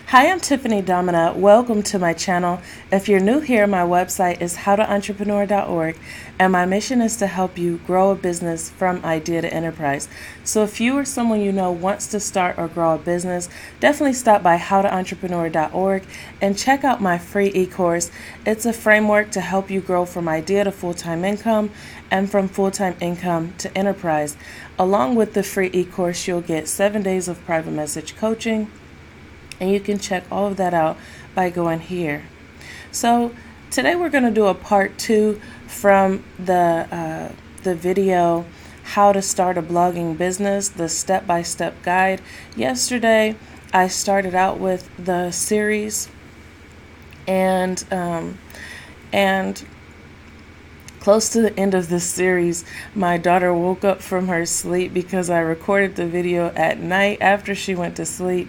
Hi, I'm Tiffany Domina. Welcome to my channel. If you're new here, my website is howtoentrepreneur.org, and my mission is to help you grow a business from idea to enterprise. So if you or someone you know wants to start or grow a business, definitely stop by howtoentrepreneur.org and check out my free e-course. It's a framework to help you grow from idea to full-time income and from full-time income to enterprise. Along with the free e-course, you'll get 7 days of private message coaching, and you can check all of that out by going here. So today we're going to do a part 2 from the video, How to Start a Blogging Business, the step-by-step guide. Yesterday I started out with the series, and close to the end of this series, my daughter woke up from her sleep because I recorded the video at night after she went to sleep.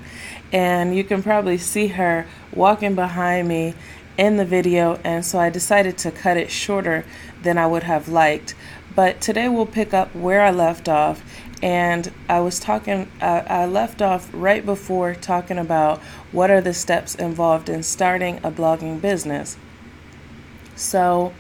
And you can probably see her walking behind me in the video, and so I decided to cut it shorter than I would have liked. But today we'll pick up where I left off, and I left off right before talking about what are the steps involved in starting a blogging business. So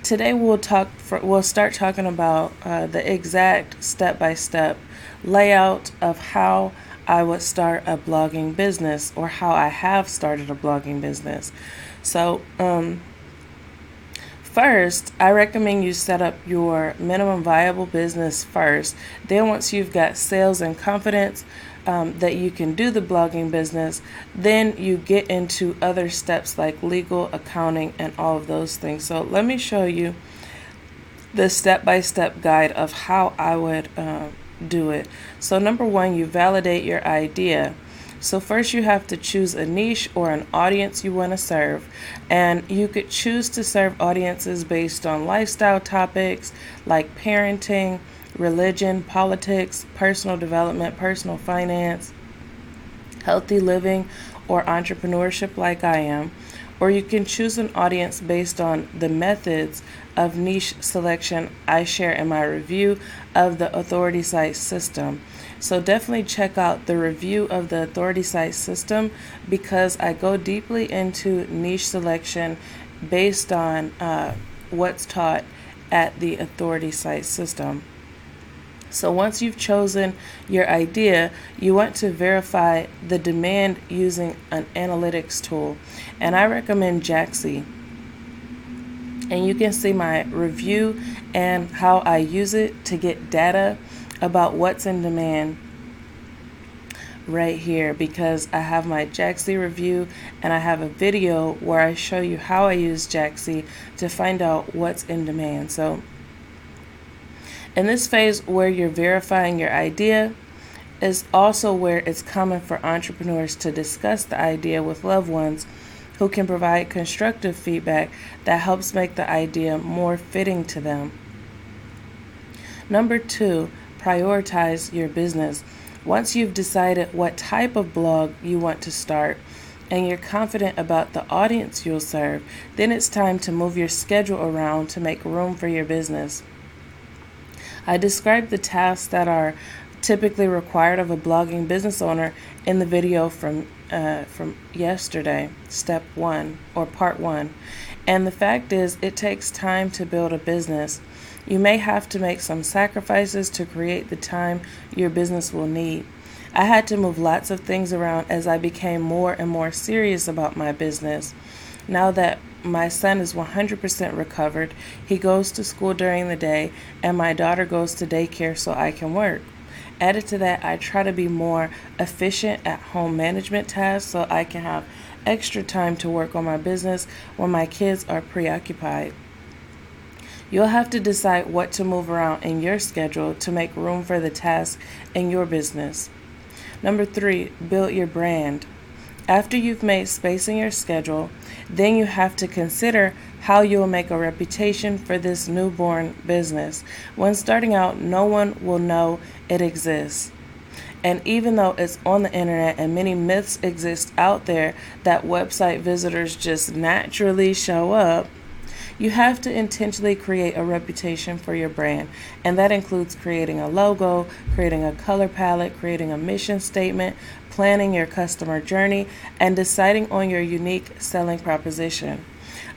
today we'll start talking about the exact step-by-step layout of how I would start a blogging business, or how I have started a blogging business. So first, I recommend you set up your minimum viable business first. Then once you've got sales and confidence that you can do the blogging business, then you get into other steps like legal, accounting, and all of those things. So let me show you the step-by-step guide of how I would do it. So number one, you validate your idea. So first you have to choose a niche or an audience you want to serve, and you could choose to serve audiences based on lifestyle topics like parenting, religion, politics, personal development, personal finance, healthy living, or entrepreneurship like I am. Or you can choose an audience based on the methods of niche selection I share in my review of the Authority Site system. So definitely check out the review of the Authority Site system, because I go deeply into niche selection based on what's taught at the Authority Site system. So once you've chosen your idea, you want to verify the demand using an analytics tool, and I recommend Jaxi. And you can see my review and how I use it to get data about what's in demand right here, because I have my Jaxi review and I have a video where I show you how I use Jaxi to find out what's in demand. So in this phase where you're verifying your idea is also where it's common for entrepreneurs to discuss the idea with loved ones who can provide constructive feedback that helps make the idea more fitting to them. Number 2, prioritize your business. Once you've decided what type of blog you want to start and you're confident about the audience you'll serve, then it's time to move your schedule around to make room for your business. I described the tasks that are typically required of a blogging business owner in the video from yesterday, step 1 or part 1. And the fact is, it takes time to build a business. You may have to make some sacrifices to create the time your business will need. I had to move lots of things around as I became more and more serious about my business. Now that my son is 100% recovered, he goes to school during the day, and my daughter goes to daycare so I can work. Added to that, I try to be more efficient at home management tasks so I can have extra time to work on my business when my kids are preoccupied. You'll have to decide what to move around in your schedule to make room for the tasks in your business. Number 3, build your brand. After you've made space in your schedule, then you have to consider how you'll make a reputation for this newborn business. When starting out, no one will know it exists. And even though it's on the internet and many myths exist out there that website visitors just naturally show up, You have to intentionally create a reputation for your brand, and that includes creating a logo, creating a color palette, creating a mission statement, planning your customer journey, and deciding on your unique selling proposition.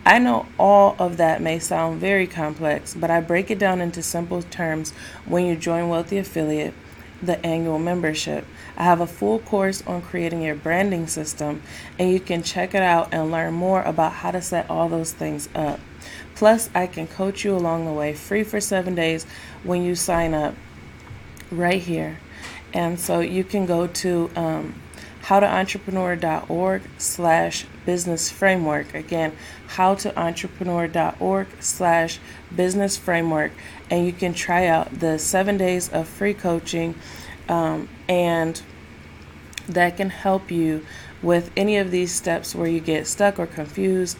I know all of that may sound very complex, but I break it down into simple terms when you join Wealthy Affiliate, the annual membership. I have a full course on creating your branding system, and you can check it out and learn more about how to set all those things up. Plus, I can coach you along the way, free for 7 days when you sign up right here. And so you can go to howtoentrepreneur.org/business framework. Again, howtoentrepreneur.org/business framework. And you can try out the 7 days of free coaching, and that can help you with any of these steps where you get stuck or confused,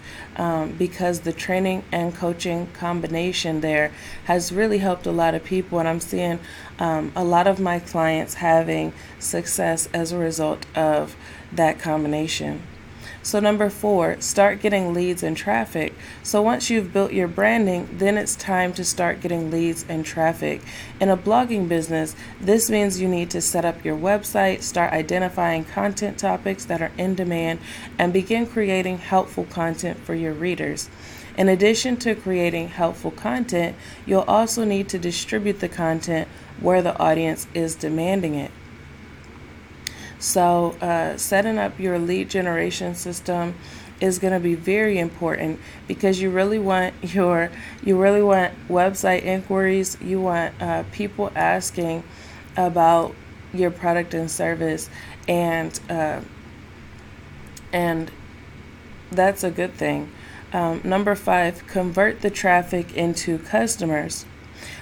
because the training and coaching combination there has really helped a lot of people, and I'm seeing a lot of my clients having success as a result of that combination. So number 4, start getting leads and traffic. So once you've built your branding, then it's time to start getting leads and traffic. In a blogging business, this means you need to set up your website, start identifying content topics that are in demand, and begin creating helpful content for your readers. In addition to creating helpful content, you'll also need to distribute the content where the audience is demanding it. So setting up your lead generation system is going to be very important, because you really want website inquiries. You want people asking about your product and service, and that's a good thing. Number 5, convert the traffic into customers.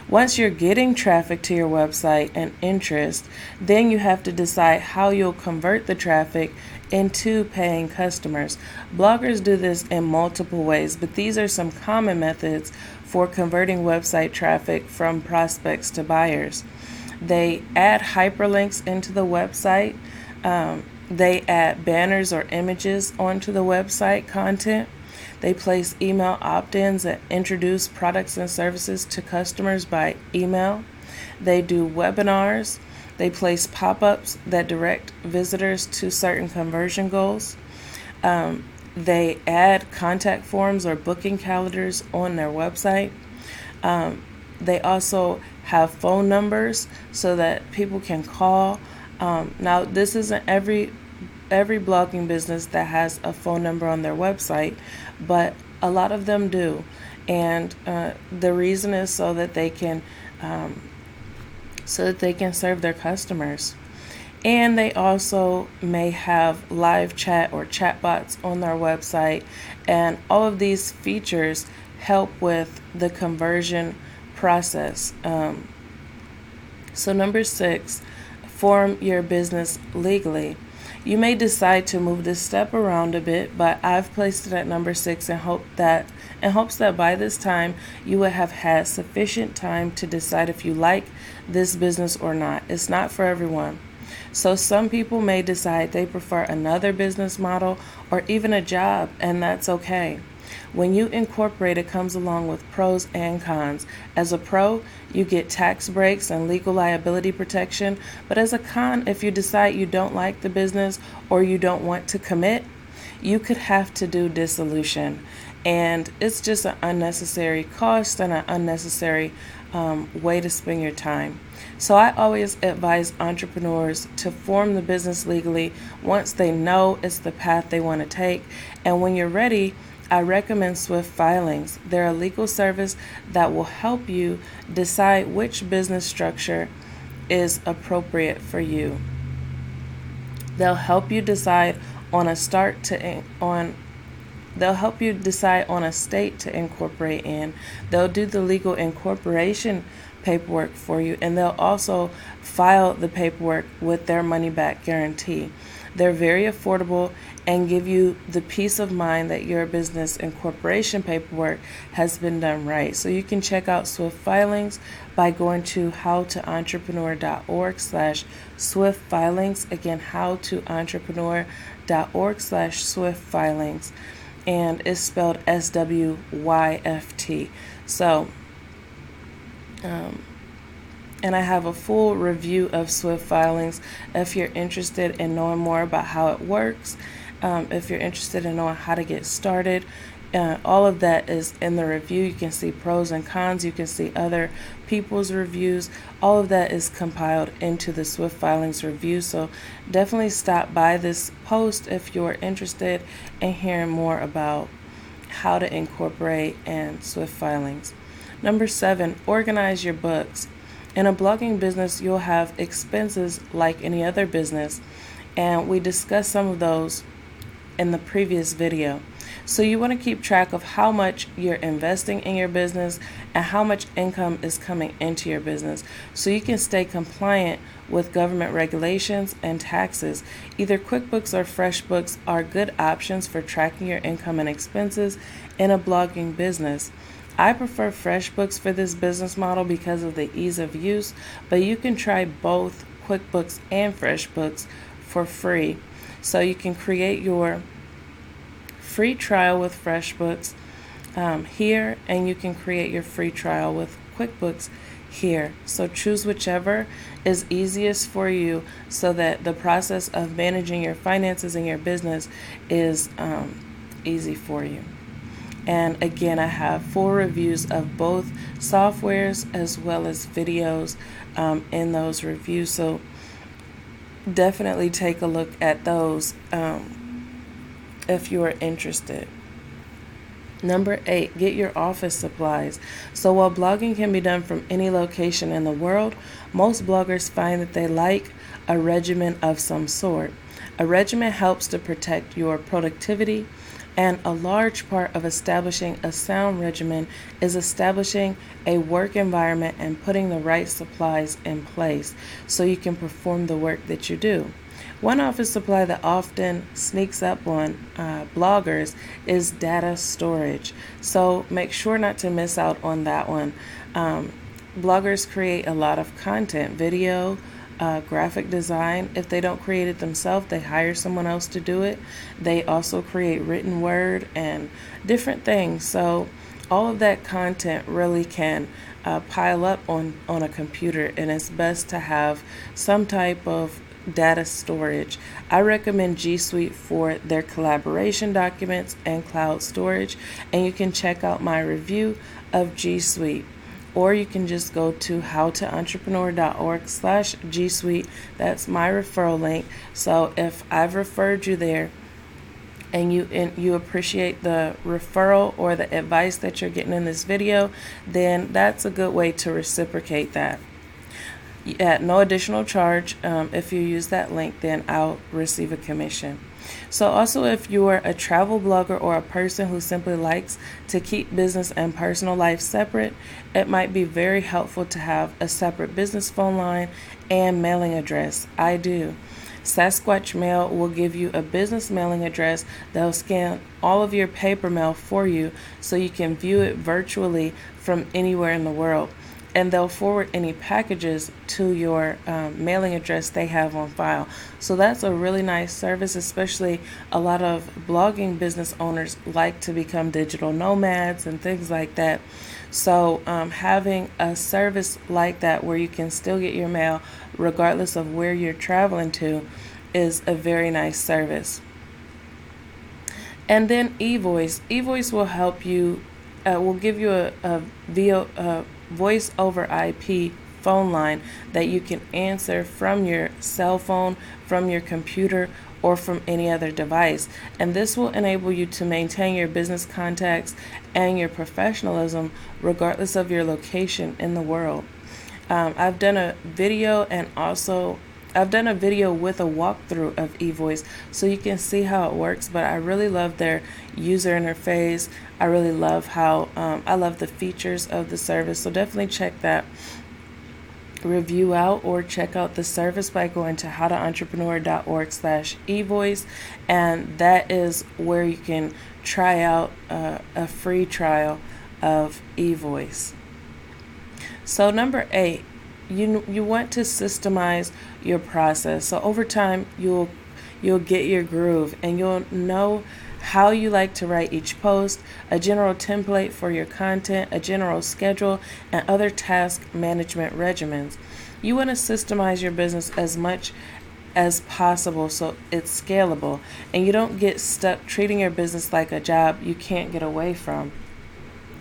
Once you're getting traffic to your website and interest, then you have to decide how you'll convert the traffic into paying customers. Bloggers do this in multiple ways, but these are some common methods for converting website traffic from prospects to buyers. They add hyperlinks into the website. They add banners or images onto the website content. They place email opt-ins that introduce products and services to customers by email. They do webinars. They place pop-ups that direct visitors to certain conversion goals. They add contact forms or booking calendars on their website. They also have phone numbers so that people can call. Now, this isn't every blogging business that has a phone number on their website, but a lot of them do, and the reason is so that they can serve their customers. And they also may have live chat or chatbots on their website, and all of these features help with the conversion process. So number 6, form your business legally. You may decide to move this step around a bit, but I've placed it at number 6 in hopes that by this time you would have had sufficient time to decide if you like this business or not. It's not for everyone. So some people may decide they prefer another business model or even a job, and that's okay. When you incorporate, it comes along with pros and cons. As a pro, you get tax breaks and legal liability protection, but as a con, if you decide you don't like the business or you don't want to commit, you could have to do dissolution. And it's just an unnecessary cost and an unnecessary way to spend your time. So I always advise entrepreneurs to form the business legally once they know it's the path they want to take. And when you're ready, I recommend Swift Filings. They're a legal service that will help you decide which business structure is appropriate for you. They'll help you decide on a state to incorporate in. They'll do the legal incorporation paperwork for you, and they'll also file the paperwork with their money back guarantee. They're very affordable and give you the peace of mind that your business incorporation paperwork has been done right. So you can check out Swift Filings by going to howtoentrepreneur.org/Swift Filings. Again, howtoentrepreneur.org/Swift Filings. and it's spelled SWYFT. So, and I have a full review of Swift Filings if you're interested in knowing more about how it works, if you're interested in knowing how to get started. All of that is in the review. You can see pros and cons. You can see other people's reviews. All of that is compiled into the Swift Filings review. So definitely stop by this post if you're interested in hearing more about how to incorporate and Swift Filings. Number 7, organize your books. In a blogging business, you'll have expenses like any other business, and we discussed some of those in the previous video. So you want to keep track of how much you're investing in your business and how much income is coming into your business so you can stay compliant with government regulations and taxes. Either QuickBooks or FreshBooks are good options for tracking your income and expenses in a blogging business. I prefer FreshBooks for this business model because of the ease of use, but you can try both QuickBooks and FreshBooks for free. So you can create your free trial with FreshBooks here, and you can create your free trial with QuickBooks here. So choose whichever is easiest for you so that the process of managing your finances in your business is easy for you. And again, I have full reviews of both softwares as well as videos in those reviews. So definitely take a look at those if you are interested. Number 8, get your office supplies. So while blogging can be done from any location in the world, most bloggers find that they like a regimen of some sort. A regimen helps to protect your productivity, and a large part of establishing a sound regimen is establishing a work environment and putting the right supplies in place so you can perform the work that you do. One office supply that often sneaks up on bloggers is data storage. So make sure not to miss out on that one. Bloggers create a lot of content, video, graphic design. If they don't create it themselves, they hire someone else to do it. They also create written word and different things. So all of that content really can pile up on a computer, and it's best to have some type of data storage. I recommend G Suite for their collaboration documents and cloud storage, and you can check out my review of G Suite. Or you can just go to howtoentrepreneur.org/G Suite. That's my referral link. So if I've referred you there and you appreciate the referral or the advice that you're getting in this video, then that's a good way to reciprocate that. At no additional charge. If you use that link, then I'll receive a commission. So also, if you're a travel blogger or a person who simply likes to keep business and personal life separate, it might be very helpful to have a separate business phone line and mailing address. I do. Sasquatch Mail will give you a business mailing address that will scan all of your paper mail for you so you can view it virtually from anywhere in the world. And they'll forward any packages to your mailing address they have on file. So that's a really nice service, especially a lot of blogging business owners like to become digital nomads and things like that. So having a service like that where you can still get your mail regardless of where you're traveling to is a very nice service. And then eVoice. eVoice will help you, will give you a voice over IP phone line that you can answer from your cell phone, from your computer, or from any other device. And this will enable you to maintain your business contacts and your professionalism regardless of your location in the world. I've done a video with a walkthrough of eVoice so you can see how it works, but I really love their user interface. I really love how I love the features of the service. So definitely check that review out, or check out the service by going to howtoentrepreneur.org/eVoice, and that is where you can try out a free trial of eVoice. So number 8, you want to systemize your process. So over time, you'll get your groove and you'll know how you like to write each post, a general template for your content, a general schedule, and other task management regimens. You want to systemize your business as much as possible so it's scalable and you don't get stuck treating your business like a job you can't get away from.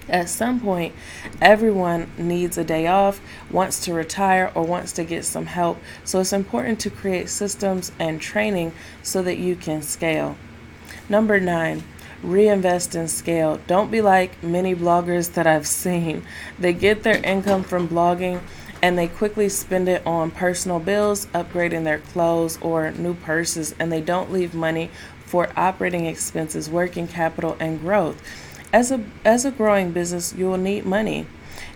At some point, everyone needs a day off, wants to retire, or wants to get some help, so it's important to create systems and training so that you can scale. Number 9, reinvest and scale. Don't be like many bloggers that I've seen. They get their income from blogging and they quickly spend it on personal bills, upgrading their clothes or new purses, and they don't leave money for operating expenses, working capital, and growth. As a growing business, you will need money.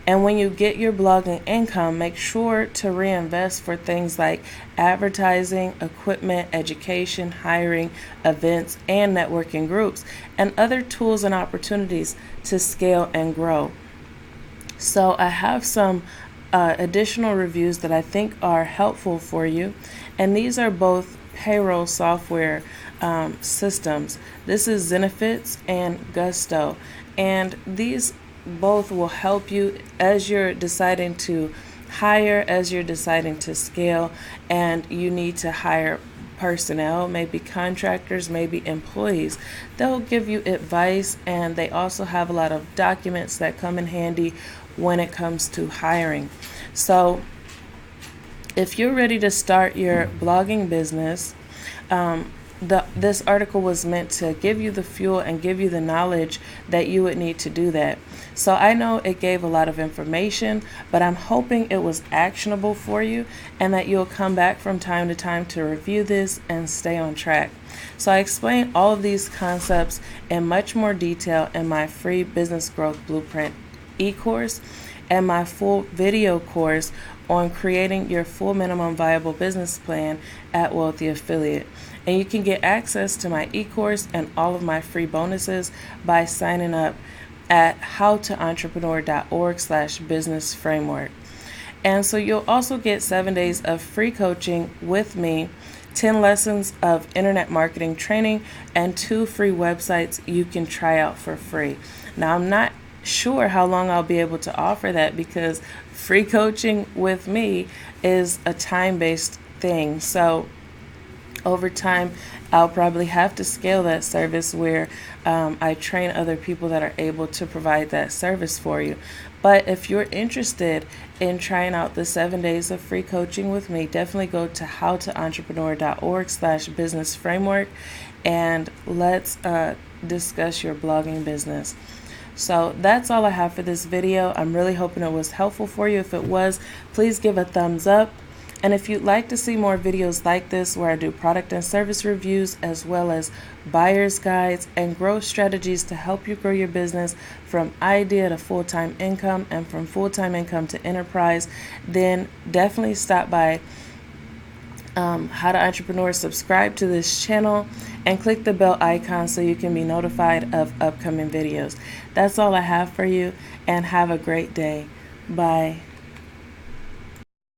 And when you get your blogging income, make sure to reinvest for things like advertising, equipment, education, hiring, events, and networking groups, and other tools and opportunities to scale and grow. So I have some additional reviews that I think are helpful for you, and these are both payroll software systems. This is Zenefits and Gusto, and these both will help you as you're deciding to hire, as you're deciding to scale, and you need to hire personnel, maybe contractors, maybe employees. They'll give you advice, and they also have a lot of documents that come in handy when it comes to hiring. So if you're ready to start your blogging business, this article was meant to give you the fuel and give you the knowledge that you would need to do that. So I know it gave a lot of information, but I'm hoping it was actionable for you and that you'll come back from time to time to review this and stay on track. So I explain all of these concepts in much more detail in my free Business Growth Blueprint e-course and my full video course on creating your full minimum viable business plan at Wealthy Affiliate. And you can get access to my e-course and all of my free bonuses by signing up at howtoentrepreneur.org/business framework. And so you'll also get 7 days of free coaching with me, 10 lessons of internet marketing training, and 2 free websites you can try out for free. Now, I'm not sure how long I'll be able to offer that because free coaching with me is a time-based thing. So over time, I'll probably have to scale that service where I train other people that are able to provide that service for you. But if you're interested in trying out the 7 days of free coaching with me, definitely go to howtoentrepreneur.org/business framework and let's discuss your blogging business. So that's all I have for this video. I'm really hoping it was helpful for you. If it was, please give a thumbs up. And if you'd like to see more videos like this where I do product and service reviews as well as buyer's guides and growth strategies to help you grow your business from idea to full-time income and from full-time income to enterprise, then definitely stop by How to Entrepreneur, subscribe to this channel, and click the bell icon so you can be notified of upcoming videos. That's all I have for you, and have a great day. Bye.